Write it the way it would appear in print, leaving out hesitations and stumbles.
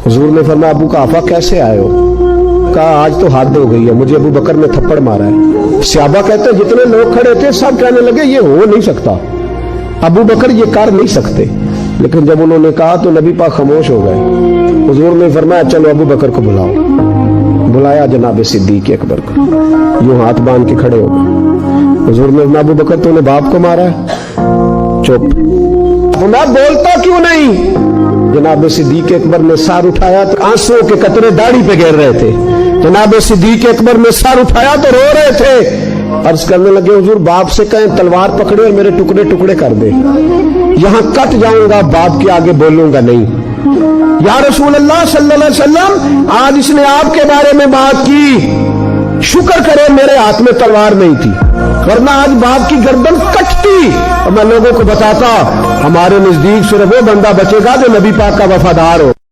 हुजूर ने फरमाया अबू काफा कैसे आए हो? कहा आज तो हद हो गई है, मुझे अबू बकर ने थप्पड़ मारा है। सहाबा कहते हैं जितने लोग खड़े थे सब कहने लगे ये हो नहीं सकता, अबू बकर ये कर नहीं सकते। लेकिन जब उन्होंने कहा तो नबी पाक खामोश हो गए। हुजूर ने फरमाया चलो अबू बकर को बुलाओ। बुलाया जनाब सिद्दीक अकबर को, यूं हाथ बांध के खड़े हो गए। हुजूर ने फरमाया अबू बकर तूने बाप को मारा है? चुप। मैं बोलता क्यों नहीं? जनाब सिद्दीक अकबर ने सर उठाया तो आंसुओं के कतरे दाढ़ी पे गिर रहे थे। जनाब सिद्दीक अकबर ने सर उठाया तो रो रहे थे। अर्ज करने लगे हुजूर बाप से कहें तलवार पकड़े और मेरे टुकड़े टुकड़े कर दे, यहां कट जाऊंगा, बाप के आगे बोलूंगा नहीं। या रसूल अल्लाह सल्लल्लाहु अलैहि वसल्लम आज इसने आपके बारे में बात की, शुक्र करे मेरे हाथ में तलवार नहीं थी, वरना आज बाप की गर्दन कटती और मैं लोगों को बताता हमारे नजदीक सिर्फ वो बंदा बचेगा जो नबी पाक का वफादार हो।